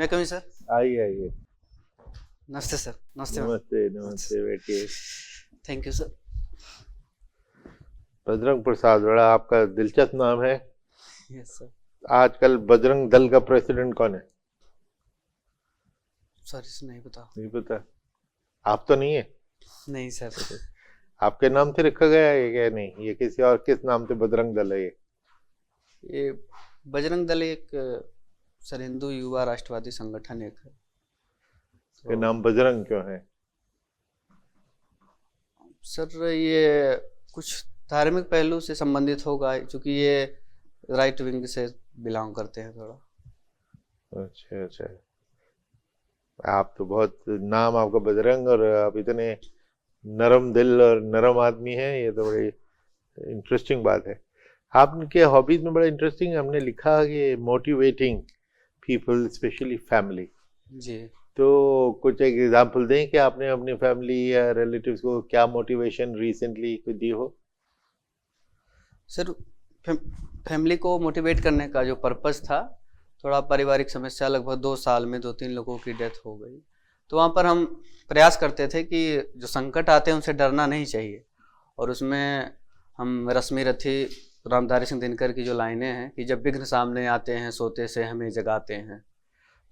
मैं कभी सर। आइए आइए। नमस्ते सर। नमस्ते नमस्ते नमस्ते, बैठिए। Thank you sir. Bajrang Prasad, बड़ा आपका दिलचस्प नाम है। Yes sir. आजकल बजरंग दल का प्रेसिडेंट कौन है? सर इसे नहीं पता। नहीं पता? आप तो नहीं है? नहीं सर। आपके नाम से रखा गया है क्या? नहीं, ये किसी और किस नाम से बजरंग दल है ये? ये बजरंग दल एक सर हिंदू युवा राष्ट्रवादी संगठन एक है। इसका नाम बजरंग क्यों है? सर ये कुछ धार्मिक पहलू से संबंधित होगा, क्योंकि ये राइट विंग से बिलोंग करते हैं थोड़ा। अच्छा अच्छा। आप तो बहुत नाम आपका बजरंग, और आप इतने नरम दिल और नरम आदमी हैं, ये तो बड़ी इंटरेस्टिंग बात है। आपके हॉबीज में बड़ा इंटरेस्टिंग हमने लिखा कि मोटिवेटिंग पीपल, स्पेशली फैमिली। जी तो कुछ एक एग्जांपल दें कि आपने अपनी फैमिली या रिलेटिव्स को क्या मोटिवेशन रिसेंटली दी हो? सर, फैमिली को मोटिवेट करने का जो पर्पस था, थोड़ा पारिवारिक समस्या, लगभग 2 साल में 2-3 लोगों की डेथ हो गई। तो वहाँ पर हम प्रयास करते थे कि जो संकट आते हैं उनसे डरना नहीं चाहिए, और उसमें हम रश्मि रथी रामधारी सिंह दिनकर की जो लाइनें हैं कि जब विघ्न सामने आते हैं सोते से हमें जगाते हैं,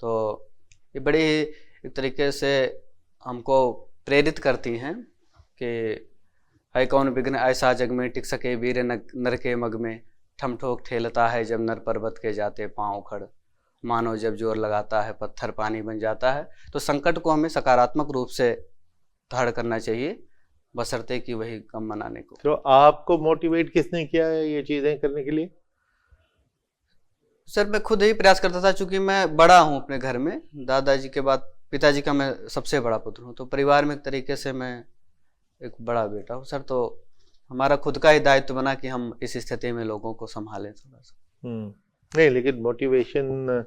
तो ये बड़ी ही एक तरीके से हमको प्रेरित करती हैं कि है कौन विघ्न ऐसा जग में टिक सके वीर नर के मग में, ठम ठोक ठेलता है जब नर पर्वत के जाते पाँव उखड़, मानो जब जोर लगाता है पत्थर पानी बन जाता है। तो संकट को हमें सकारात्मक रूप से धारण करना चाहिए, बशर्ते कि वही कम मनाने को। तो आपको मोटिवेट किसने किया है ये चीजें करने के लिए? सर मैं खुद ही प्रयास करता था, चूंकि मैं बड़ा हूँ अपने घर में, दादाजी के बाद पिताजी का मैं सबसे बड़ा पुत्र हूँ, तो परिवार में एक तरीके से मैं एक बड़ा बेटा हूँ सर। तो हमारा खुद का ही दायित्व बना कि हम इस स्थिति में लोगों को संभालें थोड़ा सा। नहीं, लेकिन मोटिवेशन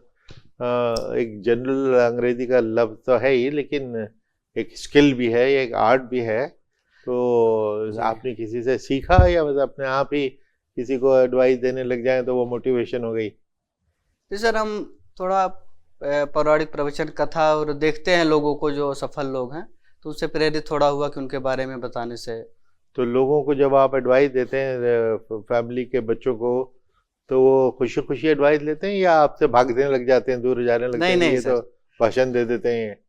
एक जनरल अंग्रेजी का लफ्ज तो है ही, लेकिन एक स्किल भी है, एक आर्ट भी है। तो आपने किसी से सीखा या बस अपने आप ही किसी को एडवाइस देने लग जाए तो वो मोटिवेशन हो गई? जी सर, हम थोड़ा पौराणिक प्रवचन कथा और देखते हैं लोगों को जो सफल लोग हैं, तो उससे प्रेरित थोड़ा हुआ कि उनके बारे में बताने से। तो लोगों को जब आप एडवाइस देते हैं फैमिली के बच्चों को, तो वो खुशी खुशी एडवाइस लेते हैं या आपसे भागने लग जाते हैं, दूर जाने लगते हैं? नहीं ये सर। तो भाषण दे देते हैं।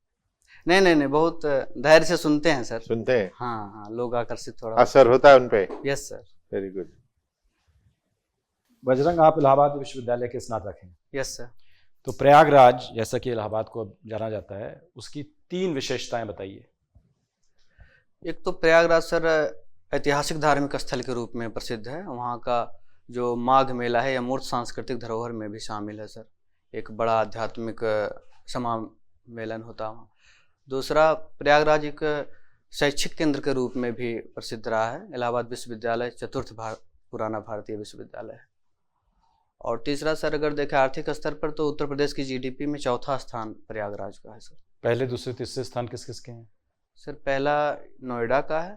नहीं, बहुत धैर्य से सुनते हैं सर। सुनते हैं? हाँ, लोग आकर्षित थोड़ा असर होता है उन पे? Yes sir. Very good. Bajrang, आप इलाहाबाद विश्वविद्यालय के स्नातक हैं। Yes sir. तो प्रयागराज, जैसा कि इलाहाबाद को जाना जाता है, उसकी 3 विशेषताएं बताइए। एक तो प्रयागराज सर ऐतिहासिक धार्मिक स्थल के रूप में प्रसिद्ध है। वहाँ का जो माघ मेला है, अमूर्त सांस्कृतिक धरोहर में भी शामिल है सर। एक बड़ा आध्यात्मिक समामेलन होता है। दूसरा, प्रयागराज एक शैक्षिक केंद्र के रूप में भी प्रसिद्ध रहा है। इलाहाबाद विश्वविद्यालय चतुर्थ पुराना भारतीय विश्वविद्यालय है। और तीसरा सर, अगर देखें आर्थिक स्तर पर, तो उत्तर प्रदेश की जीडीपी में 4था स्थान प्रयागराज का है सर। पहले, दूसरे, तीसरे स्थान किस किस के हैं? सर पहला नोएडा का है,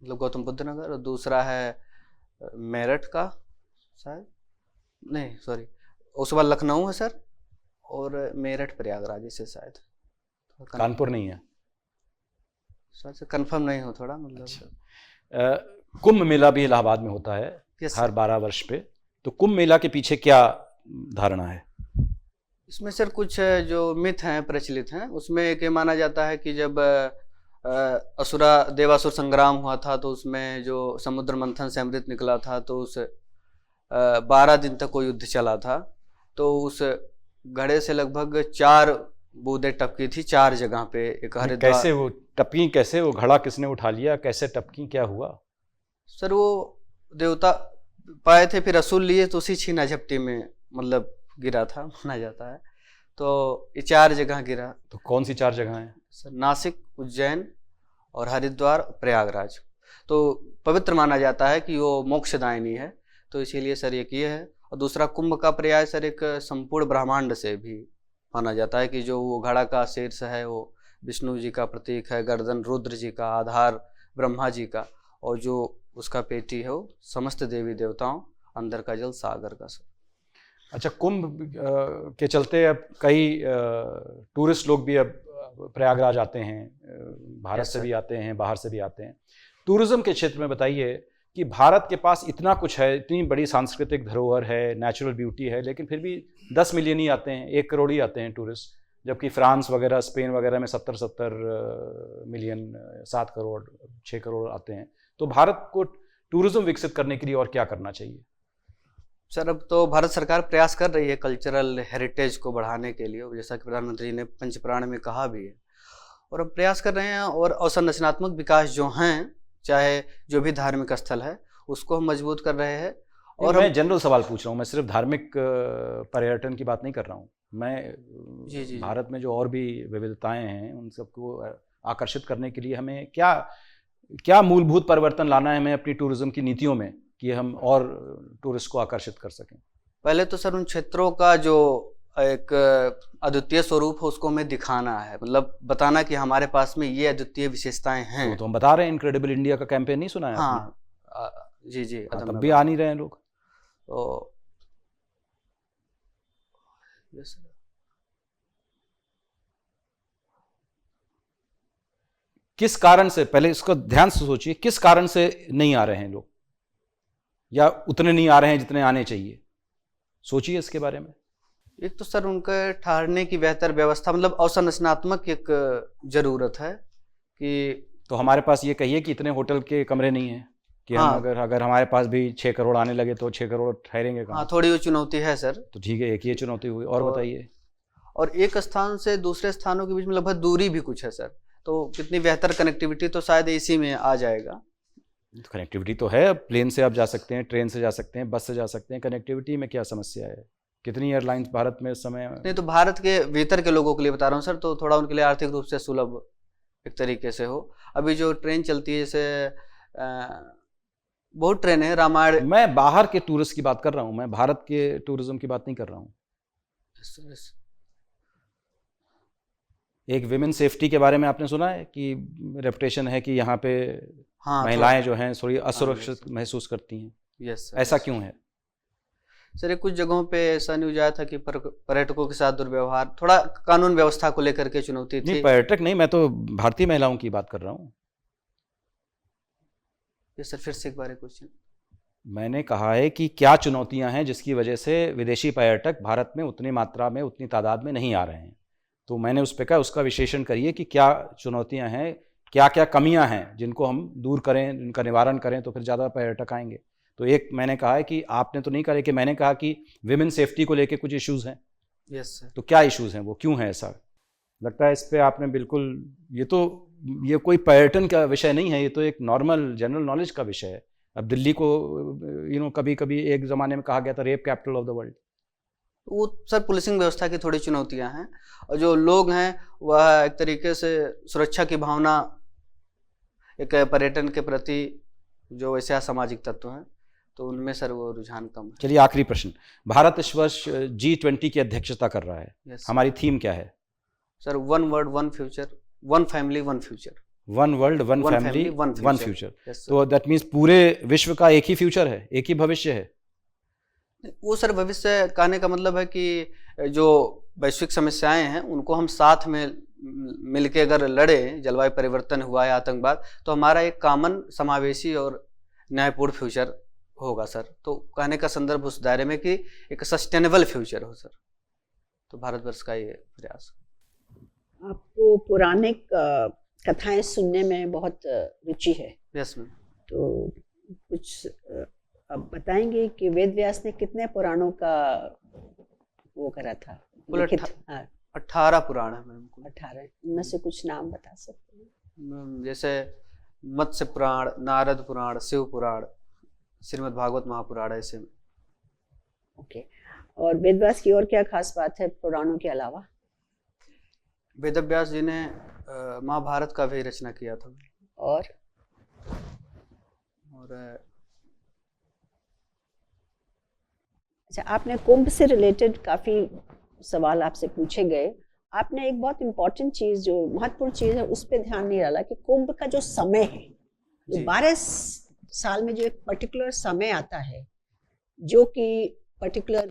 मतलब गौतम बुद्ध नगर, और दूसरा है मेरठ का शायद, नहीं सॉरी, उसके बाद लखनऊ है सर, और मेरठ प्रयागराज से शायद। कानपुर नहीं है सर, कंफर्म नहीं हो थोड़ा, मतलब। अच्छा। कुंभ मेला भी इलाहाबाद में होता है हर 12 वर्ष पे, तो कुंभ मेला के पीछे क्या धारणा है? इसमें सर कुछ जो मिथ हैं प्रचलित हैं, उसमें एक ये माना जाता है कि जब देवासुर संग्राम हुआ था, तो उसमें जो समुद्र मंथन से अमृत निकला था, तो उस 12 दिन तक वो युद्ध चला था। तो उस घड़े से लगभग 4 बूंदें टपकी थी 4 जगह पे। एक हरिद्वार। कैसे वो टपकी? कैसे वो घड़ा किसने उठा लिया? कैसे टपकी? क्या हुआ? सर वो देवता पाए थे, फिर रसूल लिए, तो उसी छीना झपटी में मतलब गिरा था, माना जाता है। तो ये 4 जगह गिरा। तो कौन सी 4 जगह हैं? सर नासिक, उज्जैन और हरिद्वार, प्रयागराज। तो पवित्र माना जाता है कि वो मोक्षदायिनी है, तो इसीलिए सर एक ये है। और दूसरा, कुंभ का पर्याय सर एक संपूर्ण ब्रह्मांड से भी माना जाता है कि जो वो घड़ा का शीर्ष है वो विष्णु जी का प्रतीक है, गर्दन रुद्र जी का, आधार ब्रह्मा जी का, और जो उसका पेटी है वो समस्त देवी देवताओं, अंदर का जल सागर का सर। अच्छा, कुंभ के चलते अब कई टूरिस्ट लोग भी अब प्रयागराज आते हैं, भारत से भी आते हैं, बाहर से भी आते हैं। टूरिज्म के क्षेत्र में बताइए कि भारत के पास इतना कुछ है, इतनी बड़ी सांस्कृतिक धरोहर है, नेचुरल ब्यूटी है, लेकिन फिर भी 10 मिलियन ही आते हैं, 1 करोड़ ही आते हैं टूरिस्ट, जबकि फ्रांस वगैरह, स्पेन वगैरह में 70 मिलियन, 7 करोड़, 6 करोड़ आते हैं। तो भारत को टूरिज्म विकसित करने के लिए और क्या करना चाहिए? सर, अब तो भारत सरकार प्रयास कर रही है कल्चरल हेरिटेज को बढ़ाने के लिए, जैसा कि प्रधानमंत्री ने पंचप्राण में कहा भी है, और अब प्रयास कर रहे हैं। और अवसंरचनात्मक विकास जो हैं, चाहे जो भी धार्मिक स्थल है, उसको हम मजबूत कर रहे हैं। और मैं जनरल सवाल पूछ रहा हूँ, मैं सिर्फ धार्मिक पर्यटन की बात नहीं कर रहा हूँ। मैं जी भारत में जो और भी विविधताएं हैं उन सबको आकर्षित करने के लिए हमें क्या क्या मूलभूत परिवर्तन लाना है हमें अपनी टूरिज्म की नीतियों में, कि हम और टूरिस्ट को आकर्षित कर सकें? पहले तो सर उन क्षेत्रों का जो एक अद्वितीय स्वरूप है उसको हमें दिखाना है, मतलब बताना कि हमारे पास में ये अद्वितीय विशेषताएं हैं। तो हम बता रहे हैं, इनक्रेडिबल इंडिया का कैंपेन नहीं सुना है? हाँ, जी तब भी आ नहीं रहे हैं लोग। तो किस कारण से, पहले इसको ध्यान से सोचिए, किस कारण से नहीं आ रहे हैं लोग, या उतने नहीं आ रहे हैं जितने आने चाहिए? सोचिए इसके बारे में। एक तो सर उनके ठहरने की बेहतर व्यवस्था, मतलब अवसंरचनात्मक एक जरूरत है कि तो हमारे पास ये कहिए कि इतने होटल के कमरे नहीं हैं कि हाँ, हम अगर हमारे पास भी 6 करोड़ आने लगे तो 6 करोड़ ठहरेंगे कहाँ? हाँ, थोड़ी वो चुनौती है सर। तो ठीक है, एक ये चुनौती हुई, और बताइए। और एक स्थान से दूसरे स्थानों के बीच में लगभग दूरी भी कुछ है सर, तो कितनी बेहतर कनेक्टिविटी तो शायद इसी में आ जाएगा। कनेक्टिविटी तो है, प्लेन से आप जा सकते हैं, ट्रेन से जा सकते हैं, बस से जा सकते हैं, कनेक्टिविटी में क्या समस्या है? कितनी एयरलाइंस भारत में इस समय? नहीं, तो भारत के भीतर के लोगों के लिए बता रहा हूँ सर, तो थोड़ा उनके लिए आर्थिक रूप से सुलभ एक तरीके से हो। अभी जो ट्रेन चलती है, जैसे बहुत ट्रेन है, रामायण। मैं बाहर के टूरिस्ट की बात कर रहा हूँ, मैं भारत के टूरिज्म की बात नहीं कर रहा हूँ। एक विमेन सेफ्टी के बारे में आपने सुना है कि रेपुटेशन है कि यहाँ पे महिलाएं जो हैं थोड़ी असुरक्षित महसूस करती हैं? यस, ऐसा क्यों है सर? कुछ जगहों पे ऐसा न्यूज आया था कि पर्यटकों के साथ दुर्व्यवहार, थोड़ा कानून व्यवस्था को लेकर के चुनौती थी। नहीं, पर्यटक नहीं, मैं तो भारतीय महिलाओं की बात कर रहा हूँ। यस सर, फिर से एक बार क्वेश्चन। मैंने कहा है कि क्या चुनौतियां हैं जिसकी वजह से विदेशी पर्यटक भारत में उतनी मात्रा में, उतनी तादाद में नहीं आ रहे हैं। तो मैंने उस पर कहा, उसका विश्लेषण करिए कि क्या चुनौतियां हैं, क्या क्या कमियां हैं जिनको हम दूर करें, जिनका निवारण करें तो फिर ज़्यादा पर्यटक आएंगे। तो एक मैंने कहा है कि आपने तो नहीं कहा, कि मैंने कहा कि विमेन सेफ्टी को लेके कुछ इश्यूज़ हैं। Yes sir. तो क्या इश्यूज़ हैं, वो क्यों है ऐसा? लगता है इस पर आपने बिल्कुल, ये कोई पर्यटन का विषय नहीं है, ये तो एक नॉर्मल जनरल नॉलेज का विषय है। अब दिल्ली को कभी कभी एक ज़माने में कहा गया था rape capital of the world. वो सर पुलिसिंग व्यवस्था की थोड़ी चुनौतियां हैं, और जो लोग हैं वह एक तरीके से सुरक्षा की भावना, एक पर्यटन के प्रति जो ऐसे असामाजिक तत्व हैं, तो उनमें सर वो रुझान कम है। चलिए, आखिरी प्रश्न। भारत इस वर्ष G20 की अध्यक्षता कर रहा है। हमारी थीम क्या है? Sir, 1 world 1 future, 1 family 1 future. 1 world 1 family 1 future. तो दैट मीन्स पूरे विश्व का एक ही फ्यूचर है, एक ही भविष्य है। वो सर भविष्य कहने का मतलब है कि जो वैश्विक समस्याएं हैं उनको हम साथ में मिलके अगर लड़े, जलवायु परिवर्तन हुआ है, आतंकवाद, तो हमारा एक कॉमन समावेशी और न्यायपूर्ण फ्यूचर होगा सर। तो कहने का संदर्भ उस दायरे में कि एक सस्टेनेबल फ्यूचर हो सर। तो भारतवर्ष का ये प्रयास। आपको पौराणिक कथाएं सुनने में बहुत रुचि है? Yes ma'am. तो कुछ अब बताएंगे कि वेद व्यास ने कितने पुराणों का वो करा था? 18 पुराण है मैम। 18। इनमें से कुछ नाम बता सकते हैं? जैसे मत्स्य पुराण, नारद पुराण, शिव पुराण, श्रीमद् भागवत महापुराण, ऐसे। ओके। और वेद व्यास की और क्या खास बात है पुराणों के अलावा? वेद व्यास जी ने महाभारत का भी रचना किया था। और अच्छा, आपने कुंभ से रिलेटेड काफ़ी सवाल आपसे पूछे गए। आपने एक बहुत इम्पोर्टेंट चीज़, जो महत्वपूर्ण चीज़ है, उस पर ध्यान नहीं डाला कि कुंभ का जो समय है, जो 12 साल में जो एक पर्टिकुलर समय आता है, जो कि पर्टिकुलर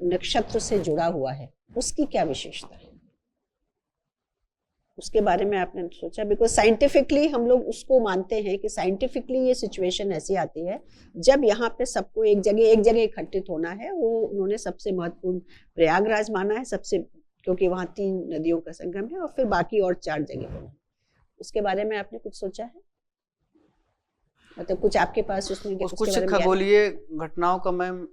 नक्षत्र से जुड़ा हुआ है, उसकी क्या विशेषता है? उसके बारे में आपने सोचा? बिकॉज साइंटिफिकली हम लोग उसको मानते हैं कि साइंटिफिकली ये सिचुएशन ऐसी आती है जब यहाँ पे सबको एक जगह इकट्ठित होना है। वो उन्होंने सबसे महत्वपूर्ण प्रयागराज माना है सबसे, क्योंकि वहाँ 3 नदियों का संगम है, और फिर बाकी और 4 जगह है। उसके बारे में आपने कुछ सोचा है? मतलब कुछ आपके पास उसमें कुछ खगोलीय घटनाओं का मैम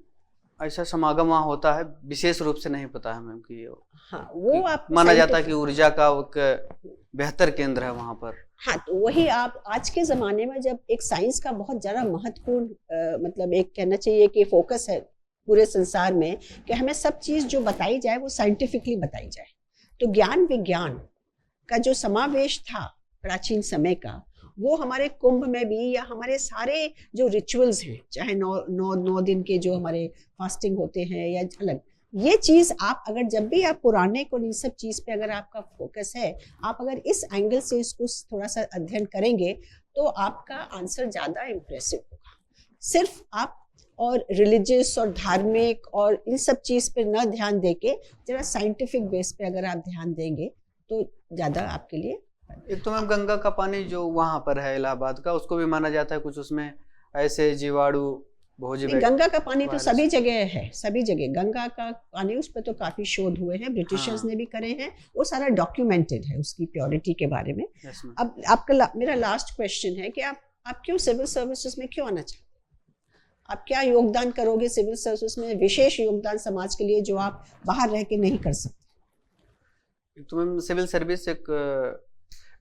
ऐसा समागम वहाँ होता है, विशेष रूप से नहीं पता है मैम कि हाँ, वो आप माना जाता है कि ऊर्जा का एक बेहतर केंद्र है वहाँ पर। हाँ, तो वही आप आज के ज़माने में जब एक साइंस का बहुत ज़्यादा महत्वपूर्ण मतलब एक कहना चाहिए कि फोकस है पूरे संसार में कि हमें सब चीज़ जो बताई जाए वो साइंटिफिकली बताई जाए, तो ज्ञान विज्ञान का जो समावेश था प्राचीन समय का, वो हमारे कुंभ में भी या हमारे सारे जो रिचुअल्स हैं, चाहे 9 दिन के जो हमारे फास्टिंग होते हैं या अलग, ये चीज़ आप अगर जब भी आप पुराने को इन सब चीज़ पे अगर आपका फोकस है, आप अगर इस एंगल से इसको थोड़ा सा अध्ययन करेंगे तो आपका आंसर ज़्यादा इम्प्रेसिव होगा। सिर्फ आप और रिलीजियस और धार्मिक और इन सब चीज़ पे न ध्यान देके जरा साइंटिफिक बेस पे अगर आप ध्यान देंगे तो ज़्यादा आपके लिए। एक तो मैम गंगा का पानी जो वहाँ पर है इलाहाबाद का, उसको भी माना जाता है कुछ उसमें ऐसे जीवाणु भोज। गंगा का पानी तो सभी जगह है, सभी जगह गंगा का पानी, उस पर तो काफी शोध हुए हैं, ब्रिटिशर्स ने भी करे हैं, वो सारा डॉक्यूमेंटेड है उसकी प्योरिटी के बारे में। अब आपका मेरा लास्ट क्वेश्चन है कि आप क्यों सिविल सर्विसेज में क्यों आना चाहते हैं? आप क्या योगदान करोगे सिविल सर्विस में, विशेष योगदान समाज के लिए जो आप बाहर रह के नहीं कर सकते? तो मैम सिविल सर्विस एक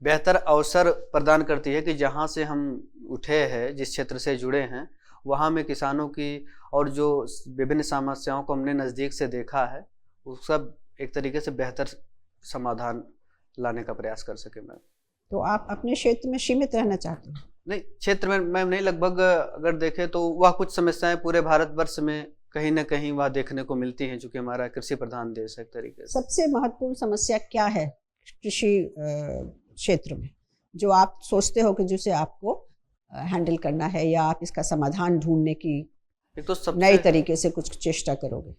बेहतर अवसर प्रदान करती है कि जहाँ से हम उठे हैं, जिस क्षेत्र से जुड़े हैं, वहाँ में किसानों की और जो विभिन्न समस्याओं को हमने नज़दीक से देखा है, उस सब एक तरीके से बेहतर समाधान लाने का प्रयास कर सके मैम। तो आप अपने क्षेत्र में सीमित रहना चाहते हैं? नहीं, क्षेत्र में मैम नहीं, लगभग अगर देखें तो वह कुछ समस्याएं पूरे भारतवर्ष में कहीं ना कहीं वह देखने को मिलती हैं, चूँकि हमारा कृषि प्रधान देश है एक तरीके से। सबसे महत्वपूर्ण समस्या क्या है कृषि क्षेत्र में जो आप सोचते हो कि जिसे आपको हैंडल करना है, या आप इसका समाधान ढूंढने की एक तो नए तरीके से कुछ चेष्टा करोगे?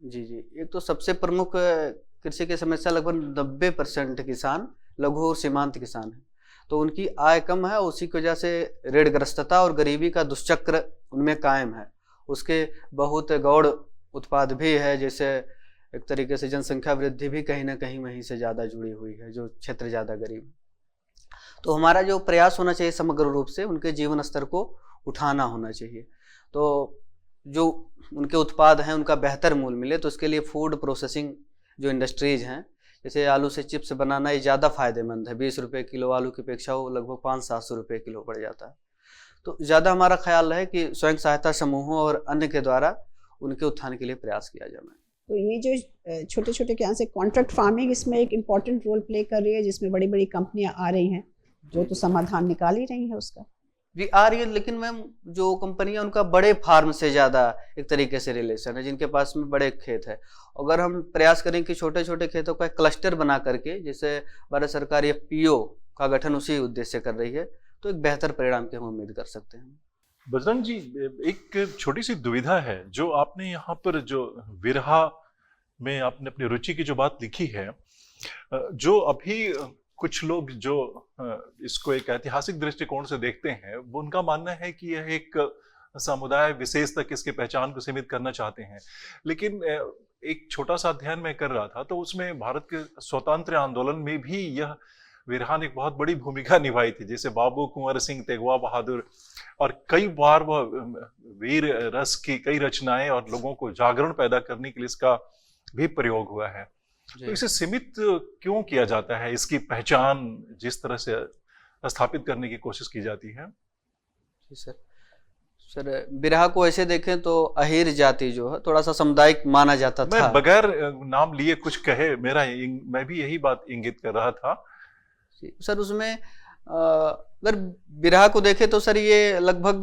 जी, एक तो सबसे प्रमुख कृषि की समस्या लगभग 90% किसान लघु और सीमांत किसान हैं, तो उनकी आय कम है, उसी की वजह से ऋणग्रस्तता और गरीबी का दुष्चक्र उनमें कायम है। उसके बहुत गौड़ उत्पाद भी है, जैसे एक तरीके से जनसंख्या वृद्धि भी कहीं ना कहीं वहीं से ज़्यादा जुड़ी हुई है, जो क्षेत्र ज़्यादा गरीब है। तो हमारा जो प्रयास होना चाहिए समग्र रूप से उनके जीवन स्तर को उठाना होना चाहिए, तो जो उनके उत्पाद हैं उनका बेहतर मूल्य मिले। तो इसके लिए फूड प्रोसेसिंग जो इंडस्ट्रीज़ हैं, जैसे आलू से चिप्स बनाना, ये ज़्यादा फायदेमंद है। 20 रुपये किलो आलू की अपेक्षा वो लगभग 500-700 रुपये किलो पड़ जाता है। तो ज़्यादा हमारा ख्याल है कि स्वयं सहायता समूहों और अन्य के द्वारा उनके उत्थान के लिए प्रयास किया जाए। तो ये जो छोटे छोटे क्या से कॉन्ट्रैक्ट फार्मिंग इसमें एक इम्पॉर्टेंट रोल प्ले कर रही है, जिसमें बड़ी बड़ी कंपनियां आ रही हैं जो तो समाधान निकाल ही रही है उसका। जी आ रही है, लेकिन मैम जो कंपनियां उनका बड़े फार्म से ज़्यादा एक तरीके से रिलेशन है, जिनके पास में बड़े खेत है। अगर हम प्रयास करें कि छोटे छोटे खेतों का एक क्लस्टर बना करके, जैसे भारत सरकार FPO का गठन उसी उद्देश्य से कर रही है, तो एक बेहतर परिणाम की हम उम्मीद कर सकते हैं। बजरंग जी, एक छोटी सी दुविधा है जो आपने यहाँ पर जो विरहा में आपने अपनी रुचि की जो बात लिखी है, जो अभी कुछ लोग जो इसको एक ऐतिहासिक दृष्टिकोण से देखते हैं, वो उनका मानना है कि यह एक समुदाय विशेष तक इसके पहचान को सीमित करना चाहते हैं। लेकिन एक छोटा सा अध्ययन मैं कर रहा था, तो उसमें भारत के स्वतंत्र आंदोलन में भी यह विरहा ने एक बहुत बड़ी भूमिका निभाई थी। जैसे बाबू कुंवर सिंह तेगवा बहादुर, और कई बार वह वीर रस की कई रचनाएं और लोगों को जागरण पैदा करने के लिए इसका भी प्रयोग हुआ है। तो इसे सीमित क्यों किया जाता है? इसकी पहचान जिस तरह से स्थापित करने की कोशिश की जाती है। जी सर, बिरहा को ऐसे देखें तो अहीर जाति जो है थोड़ा सा सामुदायिक माना जाता था। मैं बगैर नाम लिए कुछ कहे, मैं भी यही बात इंगित कर रहा था। सर उसमें अगर बिरहा को देखें तो सर ये लगभग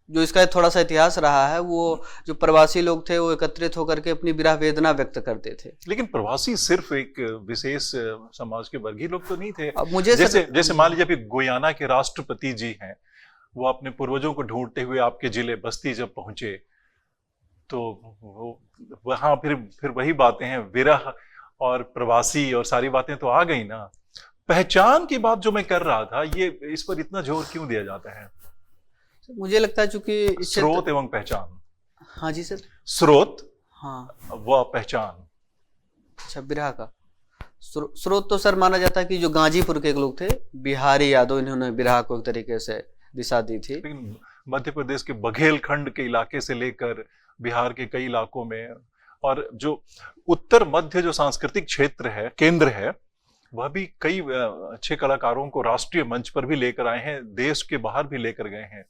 जो इसका थोड़ा सा इतिहास रहा है, वो जो प्रवासी लोग थे वो एकत्रित होकर के अपनी विरह वेदना व्यक्त करते थे। लेकिन प्रवासी सिर्फ एक विशेष समाज के वर्गीय लोग तो नहीं थे। अब मुझे जैसे मान लीजिए अभी गुयाना के राष्ट्रपति जी हैं, वो अपने पूर्वजों को ढूंढते हुए आपके जिले बस्ती जब पहुंचे, तो वहाँ फिर वही बातें हैं, विरह और प्रवासी और सारी बातें तो आ गई ना। पहचान की बात जो मैं कर रहा था, ये इस पर इतना जोर क्यों दिया जाता है? मुझे लगता है चूंकि स्रोत एवं पहचान। हाँ जी सर। स्रोत, हाँ, व पहचान। अच्छा, बिरहा का स्रोत तो सर माना जाता है कि जो गाजीपुर के एक लोग थे, बिहारी यादव, इन्होंने बिरहा को एक तरीके से दिशा दी थी। लेकिन मध्य प्रदेश के बघेलखंड के इलाके से लेकर बिहार के कई इलाकों में, और जो उत्तर मध्य जो सांस्कृतिक क्षेत्र है, केंद्र है, वह भी कई अच्छे कलाकारों को राष्ट्रीय मंच पर भी लेकर आए हैं, देश के बाहर भी लेकर गए हैं।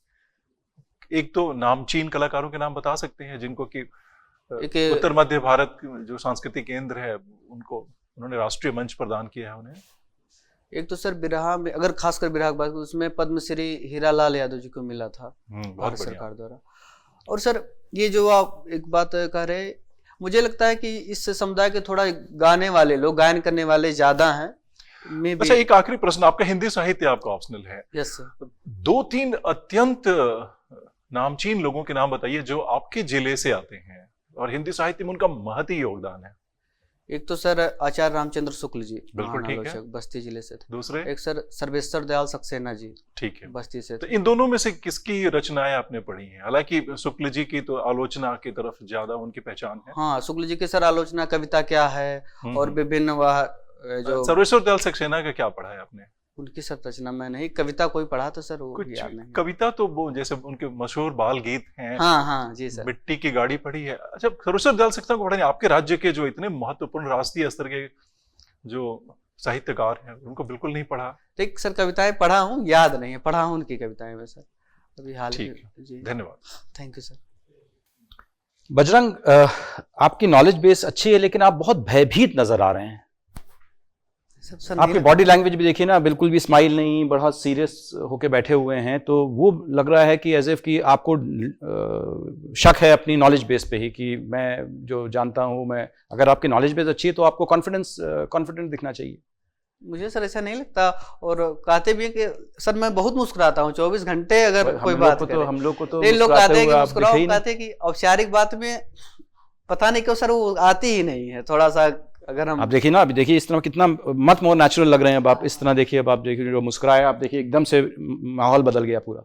एक तो नामचीन कलाकारों के नाम बता सकते हैं जिनको कि उत्तर मध्य भारत जो सांस्कृतिक केंद्र है उनको उन्होंने राष्ट्रीय मंच प्रदान किया है उन्हें। एक तो सर बिरहा में, अगर खासकर बिरहा की बात करें, उसमें पद्मश्री हीरालाल यादव जी को मिला था भारत सरकार द्वारा। और सर ये जो आप एक बात कह रहे, मुझे लगता है कि इस समुदाय के थोड़ा गाने वाले लोग, गायन करने वाले ज्यादा हैं। अच्छा, एक आखिरी प्रश्न आपका, हिंदी साहित्य आपका ऑप्शनल है। Yes sir. 2-3 अत्यंत नामचीन लोगों के नाम बताइए जो आपके जिले से आते हैं और हिंदी साहित्य में उनका महती योगदान है। एक तो सर आचार्य रामचंद्र शुक्ल जी, बिल्कुल ठीक है, बस्ती जिले से थे। दूसरे? एक सर सर्वेश्वर दयाल सक्सेना जी, ठीक है, बस्ती से तो थे। इन दोनों में से किसकी रचनाएं आपने पढ़ी हैं? हालांकि शुक्ल जी की तो आलोचना की तरफ ज्यादा उनकी पहचान है। हाँ, शुक्ल जी की सर आलोचना, कविता क्या है, और विभिन्न वह जो सर्वेश्वर दयाल सक्सेना का क्या पढ़ा है आपने? उनकी सर रचना मैं नहीं, कविता कोई पढ़ा तो सर वो कुछ याद नहीं। कविता तो वो जैसे उनके मशहूर बाल गीत हैं। हाँ हाँ जी सर। मिट्टी की गाड़ी पढ़ी है। अच्छा, सर्वेश्वर दयाल सक्सेना को पढ़ा नहीं? आपके राज्य के जो इतने महत्वपूर्ण राष्ट्रीय स्तर के जो साहित्यकार हैं उनको बिल्कुल नहीं पढ़ा? ठीक सर, कविताएं पढ़ा हूँ, याद नहीं है, पढ़ा हूँ उनकी कविताएं में सर, अभी हाल ही में। जी धन्यवाद। Thank you sir. बजरंग, आपकी नॉलेज बेस अच्छी है लेकिन आप बहुत भयभीत नजर आ रहे हैं। सर आपकी बॉडी लैंग्वेज भी देखिए ना, बिल्कुल भी स्माइल नहीं, बहुत सीरियस होके बैठे हुए हैं, तो वो लग रहा है कि एज इफ कि आपको शक है अपनी नॉलेज बेस पे ही कि मैं जो जानता हूँ, मैं अगर आपकी नॉलेज बेस अच्छी है तो आपको कॉन्फिडेंट दिखना चाहिए। मुझे सर ऐसा नहीं लगता, और कहते भी हैं कि सर मैं बहुत मुस्कुराता हूँ 24 घंटे, अगर कोई बात करे। हम लोग को तो लोग कहते हैं कि मुस्कुराओ, नहीं। कहते हैं कि औपचारिक बात में पता नहीं क्यों सर वो आती ही नहीं है, थोड़ा सा अगर हम। आप देखिए ना, अभी देखिए इस तरह कितना मत मोर नेचुरल लग रहे हैं अब आप, इस तरह देखिए, अब आप देखिए जो मुस्कुराए, आप देखिए एकदम से माहौल बदल गया पूरा।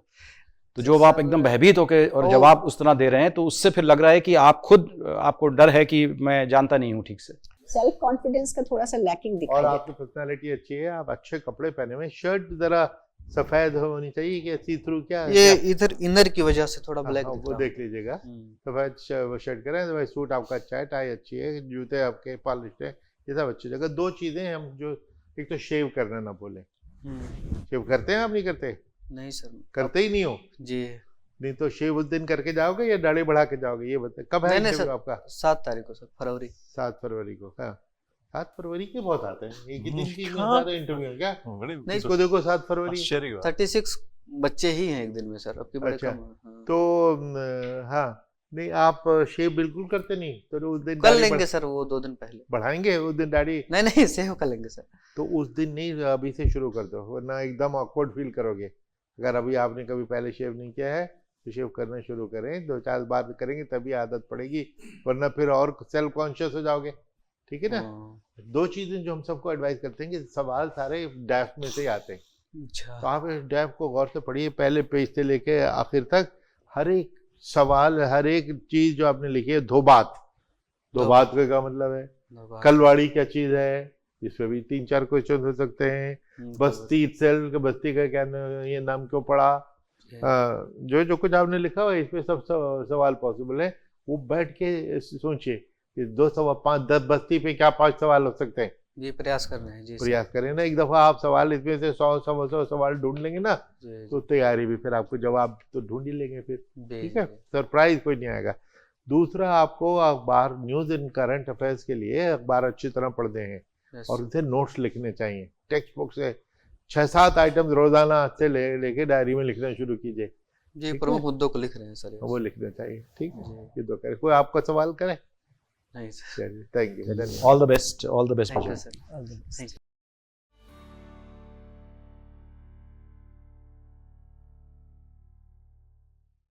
तो जो आप एकदम भयभीत होके और जवाब उस तरह दे रहे हैं, तो उससे फिर लग रहा है कि आप खुद, आपको डर है कि मैं जानता नहीं हूँ ठीक से। सेल्फ कॉन्फिडेंस का थोड़ा सा लैकिंग दिखाई और देता है। आपकी पर्सनालिटी अच्छी है, आप अच्छे कपड़े पहने हुए, शर्ट जरा सफेद होनी चाहिए कि सी थ्रू, क्या ये इधर इनर की वजह से थोड़ा ब्लैक वो देख लीजिएगा। सफेद शर्ट करें तो सूट आपका अच्छा है, टाई अच्छी है, जूते आपके पॉलिश है, ये सब अच्छी जगह। 2 चीजें हम जो, एक तो शेव करना ना भूलें। शेव करते हैं आप? नहीं करते? नहीं सर, करते ही नहीं हो जी। नहीं तो शेव उस दिन करके जाओगे या दाढ़ी बढ़ा के जाओगे, ये बताए। कब है नहीं शेव सर, आपका? 7 तारीख को सर, फरवरी। 7 फरवरी को। हाँ, 7 फरवरी के बहुत आते हैं, एक ही दिन की हाँ। सारे इंटरव्यू क्या? नहीं, इसको देखो 7 फरवरी, 36 बच्चे ही हैं एक दिन में सर, अब की बड़े अच्छा। कम हैं। हाँ। तो हाँ, नहीं आप शेव बिल्कुल करते नहीं तो उस दिन कर लेंगे सर, वो 2 दिन पहले बढ़ाएंगे उस दिन दाढ़ी। नहीं सेव कर लेंगे सर। तो उस दिन नहीं, अभी से शुरू कर दो, वरना एकदम ऑकवर्ड फील करोगे। अगर अभी आपने कभी पहले शेव नहीं किया है तो शेव करना शुरू करें, 2-4 बार करेंगे तभी आदत पड़ेगी, वरना फिर और सेल्फ कॉन्शियस हो जाओगे। ठीक है ना? 2 चीजें जो हम सबको एडवाइस करते हैं कि सवाल सारे डैफ में से ही आते हैं। अच्छा। तो आप इस डैफ को गौर से पढ़िए, पहले पेज से लेके आखिर तक, हर एक सवाल, हर एक चीज जो आपने लिखी है। दो बात का क्या मतलब है? कलवाड़ी क्या चीज है? इसमें भी 3-4 क्वेश्चन हो सकते हैं। बस्ती itself, बस्ती का क्या ये नाम क्यों पड़ा? जो कुछ आपने लिखा हुआ है इसमें सब सवाल पॉसिबल है। वो बैठ के सोचिए कि 2 सवाल 5-10 बस्ती पे क्या 5 सवाल हो सकते हैं। जी, प्रयास कर रहे हैं जी। प्रयास करें ना, एक दफा आप सवाल इसमें से 100 सवाल ढूंढ लेंगे ना, तो तैयारी भी, फिर आपको जवाब तो ढूंढ ही लेंगे फिर। ठीक है, सरप्राइज कोई नहीं आएगा। दूसरा, आपको अखबार, न्यूज एंड करंट अफेयर्स के लिए अखबार अच्छी तरह पढ़ते हैं और उनसे नोट्स लिखने चाहिए। टेक्स्ट बुक से 6-7 आइटम रोजाना से लेके डायरी में लिखना शुरू कीजिए। जी, प्रमुख मुद्दों को लिख रहे हैं सर, वो लिखना चाहिए। ठीक है, ये 2 करें। कोई आपका सवाल करे? नहीं सर। चलिए, thank you. All the best, all the best. Thank you sir.